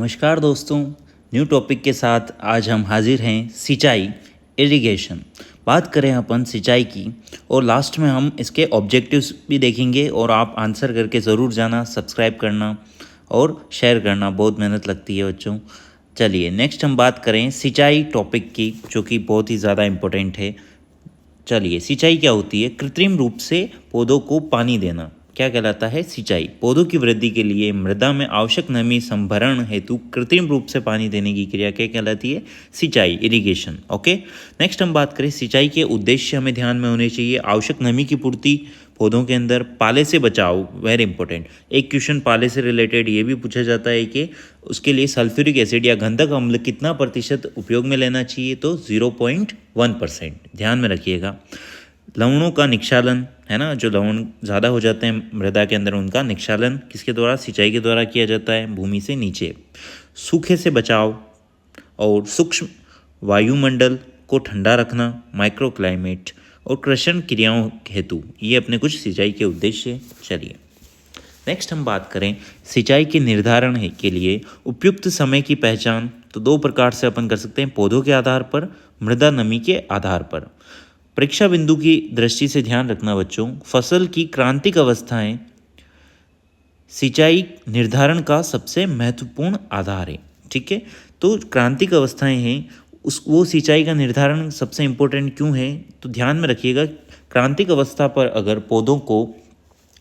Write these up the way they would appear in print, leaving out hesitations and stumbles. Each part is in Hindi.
नमस्कार दोस्तों, न्यू टॉपिक के साथ आज हम हाजिर हैं सिंचाई इरिगेशन। बात करें अपन सिंचाई की और लास्ट में हम इसके ऑब्जेक्टिव्स भी देखेंगे और आप आंसर करके ज़रूर जाना, सब्सक्राइब करना और शेयर करना, बहुत मेहनत लगती है बच्चों। चलिए नेक्स्ट हम बात करें सिंचाई टॉपिक की, जो कि बहुत ही ज़्यादा इम्पोर्टेंट है। चलिए सिंचाई क्या होती है? कृत्रिम रूप से पौधों को पानी देना क्या कहलाता है? सिंचाई। पौधों की वृद्धि के लिए मृदा में आवश्यक नमी संभरण हेतु कृत्रिम रूप से पानी देने की क्रिया क्या कहलाती है? सिंचाई, इरिगेशन। ओके, नेक्स्ट हम बात करें सिंचाई के उद्देश्य हमें ध्यान में होने चाहिए। आवश्यक नमी की पूर्ति पौधों के अंदर, पाले से बचाव, वेरी इंपॉर्टेंट। एक क्वेश्चन पाले से रिलेटेड ये भी पूछा जाता है कि उसके लिए सल्फ्यूरिक एसिड या गंधक अम्ल कितना प्रतिशत उपयोग में लेना चाहिए? तो 0.1%, ध्यान में रखिएगा। लवणों का निक्षालन है ना, जो लवण ज़्यादा हो जाते हैं मृदा के अंदर, उनका निक्षालन किसके द्वारा? सिंचाई के द्वारा किया जाता है, भूमि से नीचे। सूखे से बचाव और सूक्ष्म वायुमंडल को ठंडा रखना, माइक्रो क्लाइमेट और कृषि क्रियाओं हेतु, ये अपने कुछ सिंचाई के उद्देश्य। चलिए नेक्स्ट हम बात करें सिंचाई के निर्धारण के लिए उपयुक्त समय की पहचान। तो दो प्रकार से अपन कर सकते हैं, पौधों के आधार पर, मृदा नमी के आधार पर। परीक्षा बिंदु की दृष्टि से ध्यान रखना बच्चों, फसल की क्रांतिक अवस्थाएं सिंचाई निर्धारण का सबसे महत्वपूर्ण आधार है। ठीक है, तो क्रांतिक अवस्थाएं हैं वो सिंचाई का निर्धारण सबसे इम्पोर्टेंट क्यों है? तो ध्यान में रखिएगा, क्रांतिक अवस्था पर अगर पौधों को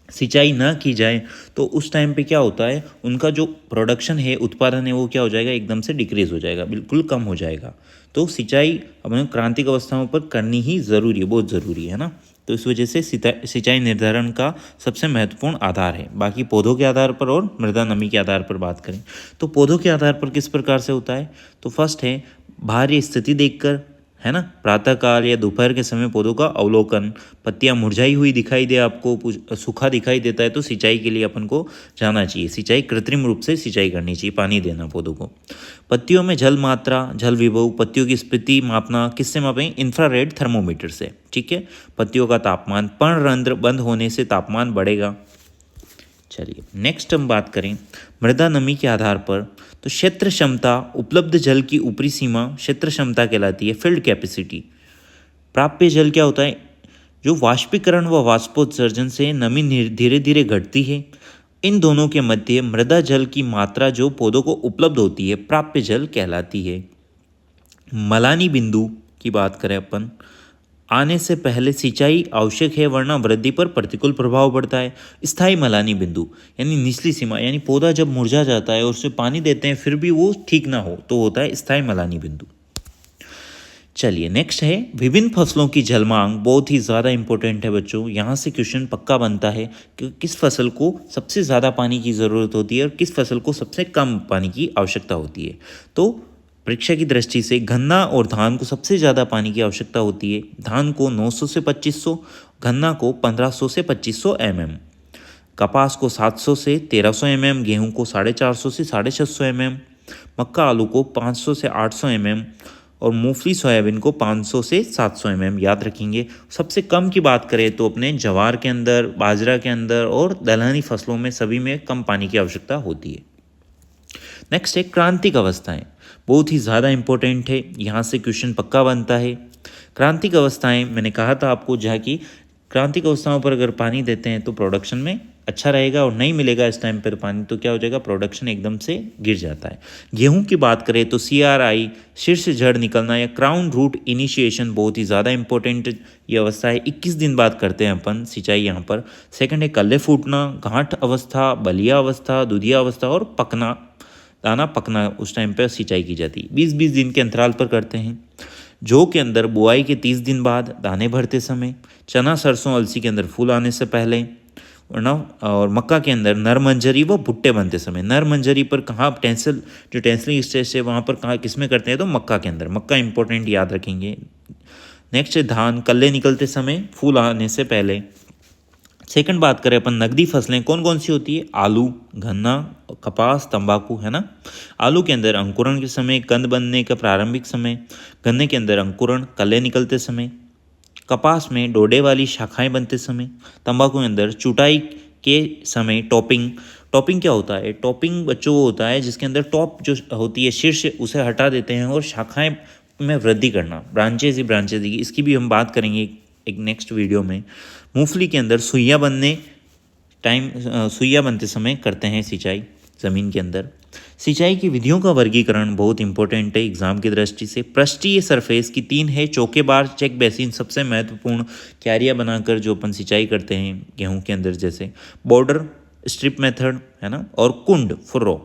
सिंचाई ना की जाए तो उस टाइम पे क्या होता है, उनका जो प्रोडक्शन है, उत्पादन है, वो क्या हो जाएगा? एकदम से डिक्रीज हो जाएगा, बिल्कुल कम हो जाएगा। तो सिंचाई हमें क्रांतिक अवस्थाओं पर करनी ही ज़रूरी है, बहुत ज़रूरी है ना। तो इस वजह से सिंचाई निर्धारण का सबसे महत्वपूर्ण आधार है। बाकी पौधों के आधार पर और मृदा नमी के आधार पर बात करें तो पौधों के आधार पर किस प्रकार से होता है? तो फर्स्ट है बाहरी स्थिति देखकर, है ना, प्रातःकाल या दोपहर के समय पौधों का अवलोकन। पत्तियां मुरझाई हुई दिखाई दे आपको, सूखा दिखाई देता है, तो सिंचाई के लिए अपन को जाना चाहिए। सिंचाई कृत्रिम रूप से सिंचाई करनी चाहिए, पानी देना पौधों को। पत्तियों में जल मात्रा, जल विभव, पत्तियों की स्थिति मापना, किससे मापें? इंफ्रारेड थर्मोमीटर से। ठीक है, पत्तियों का तापमान, पर्णरंध्र बंद होने से तापमान बढ़ेगा। चलिए नेक्स्ट हम बात करें मृदा नमी के आधार पर, तो क्षेत्र क्षमता, उपलब्ध जल की ऊपरी सीमा क्षेत्र क्षमता कहलाती है, फील्ड कैपेसिटी। प्राप्य जल क्या होता है? जो वाष्पीकरण व वाष्पोत्सर्जन से नमी धीरे धीरे घटती है, इन दोनों के मध्य मृदा जल की मात्रा जो पौधों को उपलब्ध होती है, प्राप्य जल कहलाती है। मलानी बिंदु की बात करें अपन, आने से पहले सिंचाई आवश्यक है, वरना वृद्धि पर प्रतिकूल प्रभाव पड़ता है। स्थायी मलानी बिंदु यानी निचली सीमा, यानी पौधा जब मुरझा जाता है और उसे पानी देते हैं फिर भी वो ठीक ना हो, तो होता है स्थायी मलानी बिंदु। चलिए नेक्स्ट है विभिन्न फसलों की जल मांग, बहुत ही ज़्यादा इंपॉर्टेंट है बच्चों। यहाँ से क्वेश्चन पक्का बनता है कि किस फसल को सबसे ज़्यादा पानी की ज़रूरत होती है और किस फसल को सबसे कम पानी की आवश्यकता होती है। तो परीक्षा की दृष्टि से गन्ना और धान को सबसे ज़्यादा पानी की आवश्यकता होती है। धान को 900 से 2500, गन्ना को 1500 से 2500 mm, कपास को 700 से 1300 mm, गेहूं को 450 से 650 mm, मक्का आलू को 500 से 800 mm और मूंगफली सोयाबीन को 500 से 700 mm। याद रखेंगे। सबसे कम की बात करें तो अपने ज्वार के अंदर, बाजरा के अंदर और दलहनी फसलों में, सभी में कम पानी की आवश्यकता होती है। नेक्स्ट है क्रांतिक अवस्थाएं, बहुत ही ज़्यादा इंपॉर्टेंट है, यहाँ से क्वेश्चन पक्का बनता है। क्रांतिक अवस्थाएं मैंने कहा था आपको, जहाँ की क्रांतिक अवस्थाओं पर अगर पानी देते हैं तो प्रोडक्शन में अच्छा रहेगा, और नहीं मिलेगा इस टाइम पर पानी तो क्या हो जाएगा? प्रोडक्शन एकदम से गिर जाता है। गेहूं की बात करें तो CRI, शीर्ष जड़ निकलना या क्राउन रूट इनिशिएशन, बहुत ही ज़्यादा इंपॉर्टेंट ये अवस्था है। 21 दिन बाद करते हैं अपन सिंचाई यहाँ पर। सेकंड है कल्ले फूटना, गांठ अवस्था, बलिया अवस्था, दुधिया अवस्था और पकना, दाना पकना, उस टाइम पर सिंचाई की जाती है। 20-20 दिन के अंतराल पर करते हैं। जौ के अंदर बुआई के 30 दिन बाद, दाने भरते समय। चना, सरसों, अलसी के अंदर फूल आने से पहले, वरना, और मक्का के अंदर नर मंजरी व भुट्टे बनते समय। नर मंजरी पर कहाँ? टेंसल, जो टेंसलिंग स्टेज है वहाँ पर कहाँ, किस में करते हैं? तो मक्का के अंदर। मक्का इंपॉर्टेंट, याद रखेंगे। नेक्स्ट है धान, कल्ले निकलते समय, फूल आने से पहले। सेकंड बात करें अपन नकदी फसलें कौन कौन सी होती है? आलू, गन्ना, कपास, तंबाकू, है ना। आलू के अंदर अंकुरण के समय, कंद बनने का प्रारंभिक समय। गन्ने के अंदर अंकुरण, कल्ले निकलते समय। कपास में डोडे वाली शाखाएं बनते समय। तंबाकू के अंदर चुटाई के समय, टॉपिंग, टॉपिंग क्या होता है? टॉपिंग बच्चों वो होता है जिसके अंदर टॉप जो होती है शीर्ष उसे हटा देते हैं और शाखाएं में वृद्धि करना, ब्रांचेज ही ब्रांचेज की, इसकी भी हम बात करेंगे एक नेक्स्ट वीडियो में। मूंगफली के अंदर सुइया बनते समय करते हैं सिंचाई ज़मीन के अंदर। सिंचाई की विधियों का वर्गीकरण बहुत इंपॉर्टेंट है एग्जाम की दृष्टि से। पृष्ठीय सरफेस की 3 है, चौकेबार, चेक बेसिन सबसे महत्वपूर्ण, क्यारियाँ बनाकर जो अपन सिंचाई करते हैं गेहूं के अंदर, जैसे बॉर्डर स्ट्रिप मेथड है ना, और कुंड फुर्रो।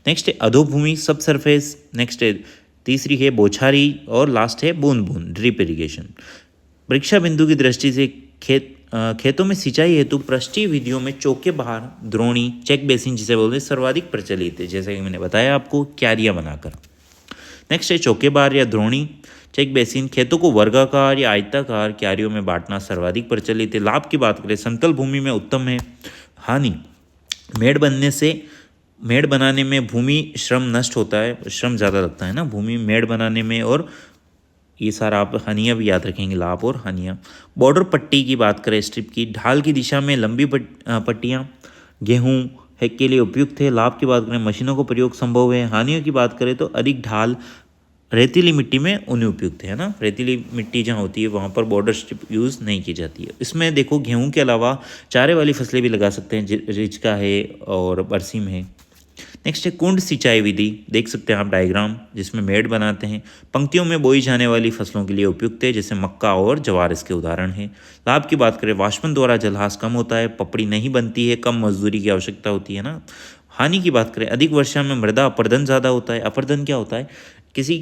नेक्स्ट है अधोभूमि सब सरफेस, नेक्स्ट है तीसरी है बौछारी, और लास्ट है बूंद बूंद ड्रिप इरिगेशन। परीक्षा बिंदु की दृष्टि से खेतों में सिंचाई हेतु पृष्ठीय विधियों में चौके बहार, द्रोणी, चेक बेसिन जिसे बोलते हैं सर्वाधिक प्रचलित है, जैसे कि मैंने बताया आपको, क्यारियाँ बनाकर। नेक्स्ट है चौके बहार या द्रोणी, चेक बेसिन खेतों को वर्गाकार या आयताकार क्यारियों में बांटना सर्वाधिक प्रचलित है। लाभ की बात करें समतल भूमि में उत्तम है। हानि, मेड़ बनाने में भूमि श्रम नष्ट होता है, श्रम ज़्यादा लगता है ना भूमि मेड़ बनाने में, और ये सारा आप हानियाँ भी याद रखेंगे, लाभ और हानियाँ। बॉर्डर पट्टी की बात करें स्ट्रिप की, ढाल की दिशा में लंबी पट्टियाँ गेहूँ है के लिए उपयुक्त है। लाभ की बात करें मशीनों को प्रयोग संभव है। हानियों की बात करें तो अधिक ढाल रेतीली मिट्टी में उन्हें उपयुक्त है ना, रेतीली मिट्टी जहाँ होती है वहाँ पर बॉर्डर स्ट्रिप यूज़ नहीं की जाती है। इसमें देखो गेहूँ के अलावा चारे वाली फसलें भी लगा सकते हैं, रिचका है और बरसीम है। नेक्स्ट है कुंड सिंचाई विधि, देख सकते हैं आप डायग्राम, जिसमें मेड़ बनाते हैं, पंक्तियों में बोई जाने वाली फसलों के लिए उपयुक्त है, जैसे मक्का और ज्वार इसके उदाहरण हैं। लाभ की बात करें वाष्पन द्वारा जलहास कम होता है, पपड़ी नहीं बनती है, कम मजदूरी की आवश्यकता होती है ना। हानि की बात करें अधिक वर्षा में मृदा अपर्दन ज़्यादा होता है। अपर्दन क्या होता है? किसी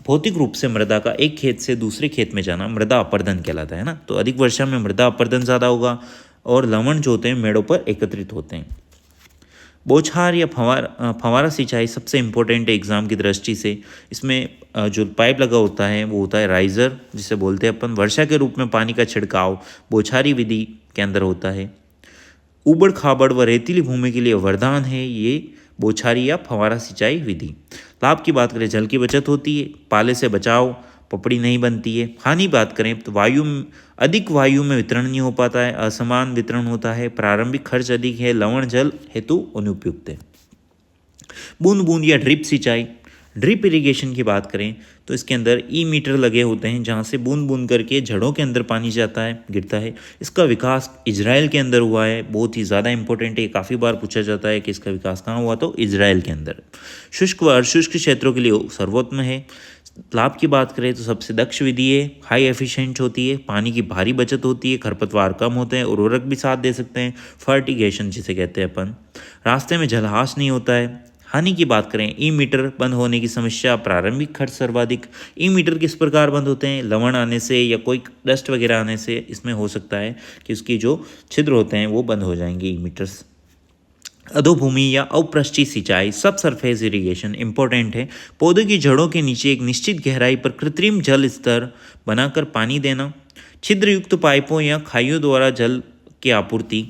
भौतिक रूप से मृदा का एक खेत से दूसरे खेत में जाना मृदा अपर्दन कहलाता है ना। तो अधिक वर्षा में मृदा अपर्दन ज़्यादा होगा, और लवण जो होते हैं मेड़ों पर एकत्रित होते हैं। बौछार या फंवारा सिंचाई सबसे इम्पोर्टेंट है एग्ज़ाम की दृष्टि से। इसमें जो पाइप लगा होता है वो होता है राइज़र, जिसे बोलते हैं अपन। वर्षा के रूप में पानी का छिड़काव बौछारी विधि के अंदर होता है। ऊबड़ खाबड़ व रेतीली भूमि के लिए वरदान है ये बौछारी या फंवारा सिंचाई विधि। लाभ की बात करें जल की बचत होती है, पाले से बचाव, पपड़ी नहीं बनती है। हानि बात करें तो अधिक वायु में वितरण नहीं हो पाता है, असमान वितरण होता है, प्रारंभिक खर्च अधिक है, लवण जल हेतु अनुपयुक्त है। बूंद बूंद या ड्रिप सिंचाई, ड्रिप इरिगेशन की बात करें तो इसके अंदर मीटर लगे होते हैं जहाँ से बूंद बूंद करके जड़ों के अंदर पानी जाता है, गिरता है। इसका विकास इजराइल के अंदर हुआ है, बहुत ही ज़्यादा इंपॉर्टेंट है, काफ़ी बार पूछा जाता है कि इसका विकास कहाँ हुआ, तो इजराइल के अंदर। शुष्क व अशुष्क क्षेत्रों के लिए सर्वोत्तम है। लाभ की बात करें तो सबसे दक्ष विधि है, हाई एफिशिएंट होती है, पानी की भारी बचत होती है, खरपतवार कम होते हैं, उर्वरक भी साथ दे सकते हैं, फर्टिगेशन जिसे कहते हैं अपन। रास्ते में जलहास नहीं होता है। हानि की बात करें मीटर बंद होने की समस्या, प्रारंभिक खर्च सर्वाधिक। मीटर किस प्रकार बंद होते हैं? लवण आने से या कोई डस्ट वगैरह आने से इसमें हो सकता है कि उसकी जो छिद्र होते हैं वो बंद हो जाएंगे मीटर्स। अधोभूमि या अपृष्ठीय सिंचाई सब सरफेस इरिगेशन इंपॉर्टेंट है। पौधों की जड़ों के नीचे एक निश्चित गहराई पर कृत्रिम जल स्तर बनाकर पानी देना, छिद्रयुक्त पाइपों या खाइयों द्वारा जल की आपूर्ति।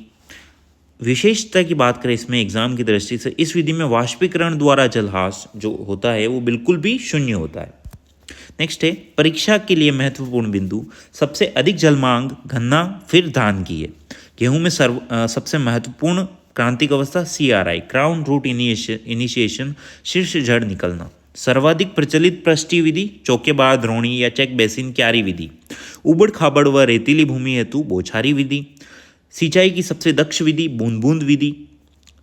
विशेषता की बात करें इसमें एग्जाम की दृष्टि से, इस विधि में वाष्पीकरण द्वारा जलहास जो होता है वो बिल्कुल भी शून्य होता है। नेक्स्ट है परीक्षा के लिए महत्वपूर्ण बिंदु, सबसे अधिक जल मांग गन्ना फिर धान की है। गेहूं में सबसे महत्वपूर्ण क्रांतिक अवस्था CRI, क्राउन रूट इनिशिएशन, शीर्ष जड़ निकलना। सर्वाधिक प्रचलित पृष्ठीय विधि चौकेबार, द्रोणी या चेक बेसिन क्यारी विधि। उबड़ खाबड़ व रेतीली भूमि हेतु बौछारी विधि। सिंचाई की सबसे दक्ष विधि बूंद बूंद विधि।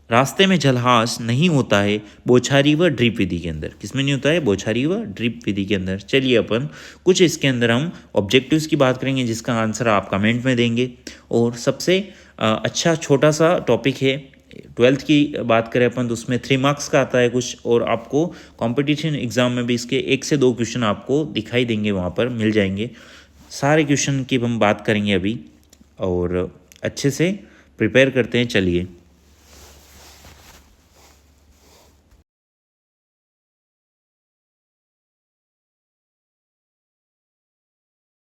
रास्ते में जलहास नहीं होता है बौछारी व ड्रिप विधि के अंदर। किसमें नहीं होता है? बौछारी व ड्रिप विधि के अंदर। चलिए अपन कुछ इसके अंदर हम ऑब्जेक्टिव्स की बात करेंगे जिसका आंसर आप कमेंट में देंगे। और सबसे अच्छा छोटा सा टॉपिक है, 12th की बात करें अपन तो उसमें 3 मार्क्स का आता है कुछ, और आपको कंपटीशन एग्जाम में भी इसके 1 से 2 क्वेश्चन आपको दिखाई देंगे, वहाँ पर मिल जाएंगे। सारे क्वेश्चन की हम बात करेंगे अभी और अच्छे से प्रिपेयर करते हैं। चलिए।